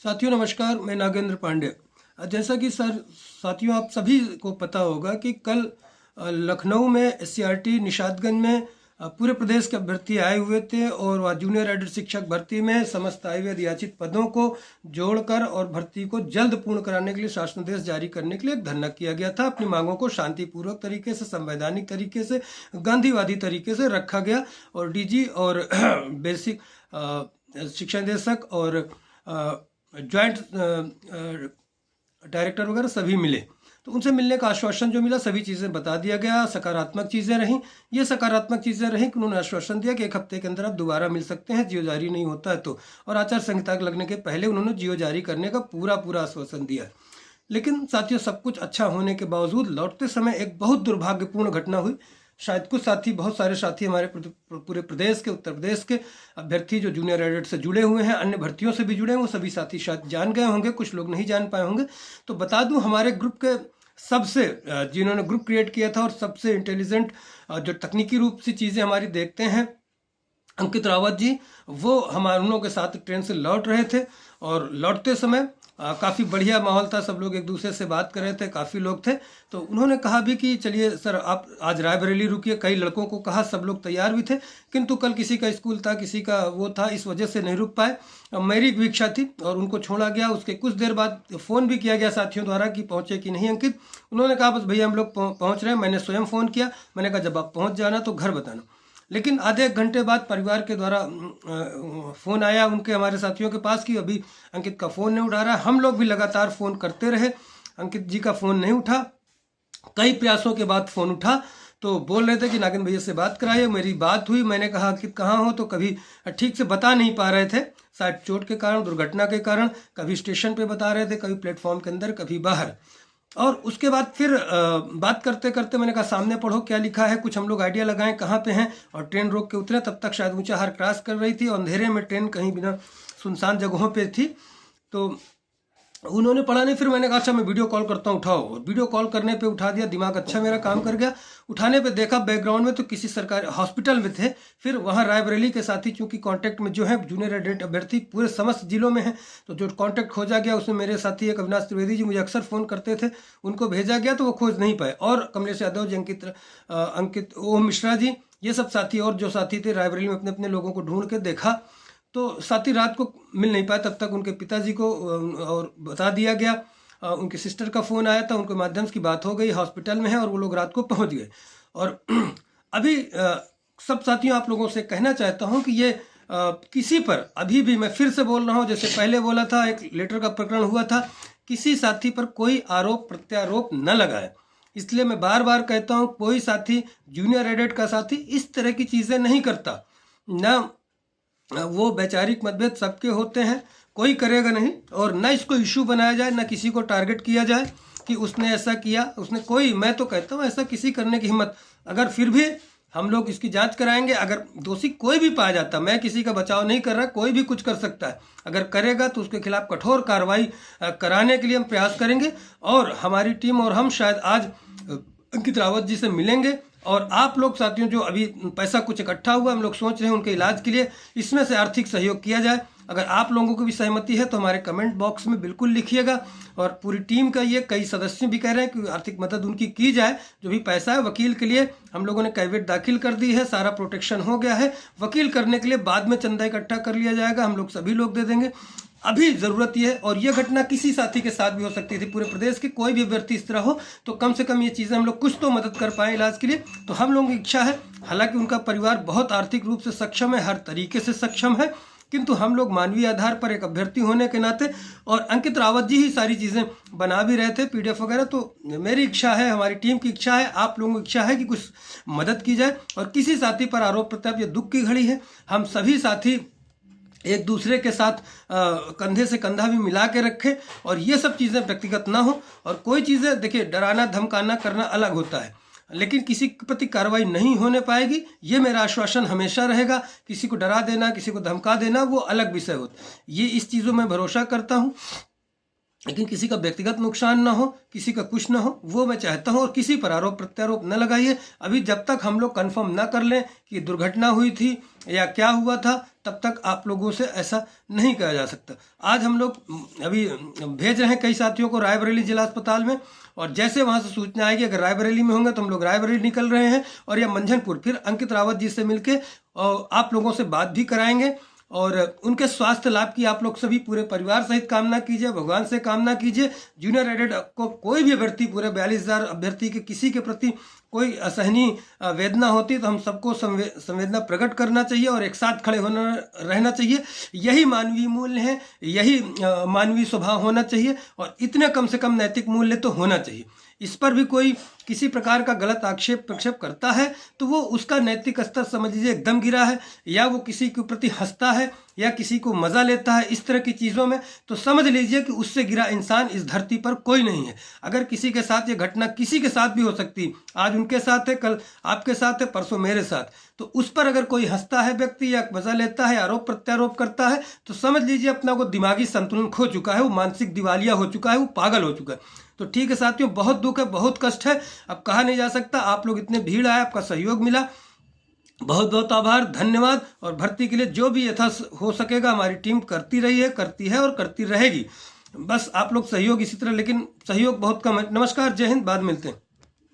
साथियों नमस्कार, मैं नागेंद्र पांडे। जैसा कि साथियों आप सभी को पता होगा कि कल लखनऊ में एससीईआरटी निशातगंज में पूरे प्रदेश के अभ्यर्थी आए हुए थे और वह जूनियर एडेड शिक्षक भर्ती में समस्त आय व्यय याचित पदों को जोड़कर और भर्ती को जल्द पूर्ण कराने के लिए शासनादेश जारी करने के लिए धरना किया गया था। अपनी मांगों को शांतिपूर्वक तरीके से, संवैधानिक तरीके से, गांधीवादी तरीके से रखा गया और डीजी और बेसिक शिक्षा निदेशक और ज्वाइंट डायरेक्टर वगैरह सभी मिले तो उनसे मिलने का आश्वासन जो मिला सभी चीज़ें बता दिया गया। सकारात्मक चीज़ें रहीं। ये सकारात्मक चीज़ें रहीं कि उन्होंने आश्वासन दिया कि एक हफ्ते के अंदर आप दोबारा मिल सकते हैं, जियो जारी नहीं होता है तो। और आचार संहिता लगने के पहले उन्होंने जियो जारी करने का पूरा आश्वासन दिया। लेकिन साथियों, सब कुछ अच्छा होने के बावजूद लौटते समय एक बहुत दुर्भाग्यपूर्ण घटना हुई। शायद कुछ साथी, बहुत सारे साथी हमारे पूरे प्रदेश के, उत्तर प्रदेश के अभ्यर्थी जो जूनियर एडेड से जुड़े हुए हैं, अन्य भर्तियों से भी जुड़े हैं, वो सभी साथी शायद जान गए होंगे, कुछ लोग नहीं जान पाए होंगे। तो बता दूं, हमारे ग्रुप के सबसे जिन्होंने ग्रुप क्रिएट किया था और सबसे इंटेलिजेंट जो तकनीकी रूप से चीज़ें हमारी देखते हैं, अंकित रावत जी, वो हमारे उन लोगों के साथ ट्रेन से लौट रहे थे और लौटते समय काफ़ी बढ़िया माहौल था। सब लोग एक दूसरे से बात कर रहे थे, काफ़ी लोग थे। तो उन्होंने कहा भी कि चलिए सर आप आज रायबरेली रुकिए। कई लड़कों को कहा, सब लोग तैयार भी थे, किंतु कल किसी का स्कूल था, किसी का वो था, इस वजह से नहीं रुक पाए। मेरी भी इच्छा थी और उनको छोड़ा गया। उसके कुछ देर बाद फ़ोन भी किया गया साथियों द्वारा कि पहुँचे कि नहीं अंकित। उन्होंने कहा बस भैया हम लोग पहुँच रहे हैं। मैंने स्वयं फ़ोन किया, मैंने कहा जब आप पहुँच जाना तो घर बताना। लेकिन आधे एक घंटे बाद परिवार के द्वारा फ़ोन आया उनके, हमारे साथियों के पास कि अभी अंकित का फ़ोन नहीं उठा रहा है। हम लोग भी लगातार फ़ोन करते रहे, अंकित जी का फ़ोन नहीं उठा। कई प्रयासों के बाद फ़ोन उठा तो बोल रहे थे कि नागिन भैया से बात कराइए। मेरी बात हुई, मैंने कहा अंकित कहाँ हो, तो कभी ठीक से बता नहीं पा रहे थे, शायद चोट के कारण, दुर्घटना के कारण। कभी स्टेशन पे बता रहे थे, कभी प्लेटफॉर्म के अंदर, कभी बाहर। और उसके बाद फिर बात करते करते मैंने कहा सामने पढ़ो क्या लिखा है, कुछ हम लोग आइडिया लगाएं कहाँ पे हैं। और ट्रेन रोक के उतरे, तब तक शायद ऊंचाहार क्रॉस कर रही थी और अंधेरे में ट्रेन कहीं बिना सुनसान जगहों पे थी। तो उन्होंने पढ़ा नहीं। फिर मैंने कहा अच्छा मैं वीडियो कॉल करता हूँ, उठाओ। और वीडियो कॉल करने पे उठा दिया, दिमाग अच्छा मेरा काम कर गया। उठाने पे देखा बैकग्राउंड में तो किसी सरकारी हॉस्पिटल में थे। फिर वहाँ रायबरेली के साथी चूंकि कांटेक्ट में जो है जूनियर एडेड अभ्यर्थी पूरे समस्त जिलों में है, तो जो कांटेक्ट खोजा गया उसमें मेरे साथी एक अविनाश त्रिवेदी जी मुझे अक्सर फ़ोन करते थे, उनको भेजा गया तो वो खोज नहीं पाए। और कमलेश यादव जी, अंकित ओम मिश्रा जी, ये सब साथी और जो साथी थे रायबरेली में अपने अपने लोगों को ढूंढ के देखा तो साथी रात को मिल नहीं पाए। तब तक उनके पिताजी को और बता दिया गया। उनके सिस्टर का फ़ोन आया था, उनके माध्यम से बात हो गई, हॉस्पिटल में है और वो लोग रात को पहुंच गए। और अभी सब साथियों आप लोगों से कहना चाहता हूं कि ये किसी पर, अभी भी मैं फिर से बोल रहा हूं, जैसे पहले बोला था, एक लेटर का प्रकरण हुआ था, किसी साथी पर कोई आरोप प्रत्यारोप न लगाए। इसलिए मैं बार बार कहता हूँ, कोई साथी, जूनियर एडेड का साथी इस तरह की चीज़ें नहीं करता। न वो वैचारिक मतभेद सबके होते हैं, कोई करेगा नहीं। और न इसको इशू बनाया जाए, न किसी को टारगेट किया जाए कि उसने ऐसा किया, उसने कोई, मैं तो कहता हूँ ऐसा किसी करने की हिम्मत, अगर फिर भी हम लोग इसकी जांच कराएंगे। अगर दोषी कोई भी पाया जाता, मैं किसी का बचाव नहीं कर रहा, कोई भी कुछ कर सकता है, अगर करेगा तो उसके खिलाफ कठोर कार्रवाई कराने के लिए हम प्रयास करेंगे। और हमारी टीम और हम शायद आज अंकित रावत जी से मिलेंगे। और आप लोग साथियों, जो अभी पैसा कुछ इकट्ठा हुआ, हम लोग सोच रहे हैं उनके इलाज के लिए, इसमें से आर्थिक सहयोग किया जाए। अगर आप लोगों को भी सहमति है तो हमारे कमेंट बॉक्स में बिल्कुल लिखिएगा। और पूरी टीम का ये, कई सदस्य भी कह रहे हैं कि आर्थिक मदद उनकी की जाए। जो भी पैसा है वकील के लिए हम लोगों ने कैविएट दाखिल कर दी है, सारा प्रोटेक्शन हो गया है। वकील करने के लिए बाद में चंदा इकट्ठा कर लिया जाएगा, हम लोग सभी लोग दे देंगे। अभी ज़रूरत ये है, और ये घटना किसी साथी के साथ भी हो सकती थी, पूरे प्रदेश के कोई भी अभ्यर्थी इस तरह हो, तो कम से कम ये चीज़ें हम लोग कुछ तो मदद कर पाएँ इलाज के लिए। तो हम लोगों की इच्छा है, हालांकि उनका परिवार बहुत आर्थिक रूप से सक्षम है, हर तरीके से सक्षम है, किंतु हम लोग मानवीय आधार पर एक अभ्यर्थी होने के नाते, और अंकित रावत जी ही सारी चीज़ें बना भी रहे थे, PDF वगैरह। तो मेरी इच्छा है, हमारी टीम की इच्छा है, आप लोगों की इच्छा है कि कुछ मदद की जाए। और किसी साथी पर आरोप प्रत्यारोप, ये दुख की घड़ी है, हम सभी साथी एक दूसरे के साथ कंधे से कंधा भी मिला के रखें और ये सब चीज़ें व्यक्तिगत ना हो। और कोई चीज़ें, देखिए, डराना धमकाना करना अलग होता है, लेकिन किसी के प्रति कार्रवाई नहीं होने पाएगी, ये मेरा आश्वासन हमेशा रहेगा। किसी को डरा देना, किसी को धमका देना, वो अलग विषय होता है। ये इस चीज़ों में भरोसा करता हूँ, लेकिन किसी का व्यक्तिगत नुकसान ना हो, किसी का कुछ ना हो, वो मैं चाहता हूँ। और किसी पर आरोप प्रत्यारोप न लगाइए। अभी जब तक हम लोग कंफर्म ना कर लें कि दुर्घटना हुई थी या क्या हुआ था, तब तक आप लोगों से ऐसा नहीं कहा जा सकता। आज हम लोग अभी भेज रहे हैं कई साथियों को रायबरेली जिला अस्पताल में, और जैसे वहाँ से सूचना आएगी अगर रायबरेली में होंगे तो हम लोग रायबरेली निकल रहे हैं, और या मंझनपुर फिर अंकित रावत जी से मिलके और आप लोगों से बात भी कराएंगे, और उनके स्वास्थ्य लाभ की आप लोग सभी पूरे परिवार सहित कामना कीजिए, भगवान से कामना कीजिए। जूनियर एडेड को कोई भी अभ्यर्थी, पूरे 42,000 अभ्यर्थी के किसी के प्रति कोई असहनीय वेदना होती तो हम सबको संवेदना प्रकट करना चाहिए और एक साथ खड़े होना रहना चाहिए। यही मानवीय मूल्य है, यही मानवीय स्वभाव होना चाहिए, और इतने कम से कम नैतिक मूल्य तो होना चाहिए। इस पर भी कोई किसी प्रकार का गलत आक्षेप प्रक्षेप करता है तो वो उसका नैतिक स्तर समझ लीजिए एकदम गिरा है, या वो किसी के प्रति हंसता है या किसी को मजा लेता है इस तरह की चीज़ों में, तो समझ लीजिए कि उससे गिरा इंसान इस धरती पर कोई नहीं है। अगर किसी के साथ ये घटना किसी के साथ भी हो सकती, आज उनके साथ है, कल आपके साथ है, परसों मेरे साथ, तो उस पर अगर कोई हंसता है व्यक्ति या मजा लेता है, आरोप प्रत्यारोप करता है, तो समझ लीजिए अपना वो दिमागी संतुलन खो चुका है, वो मानसिक दिवालिया हो चुका है, वो पागल हो चुका है। तो ठीक है साथियों, बहुत दुख है, बहुत कष्ट है, अब कहा नहीं जा सकता। आप लोग इतने भीड़ आए, आपका सहयोग मिला, बहुत बहुत आभार, धन्यवाद। और भर्ती के लिए जो भी यथा हो सकेगा हमारी टीम करती रही है, करती है और करती रहेगी। बस आप लोग सहयोग इसी तरह, लेकिन सहयोग बहुत कम है। नमस्कार, जय हिंद, बाद मिलते हैं।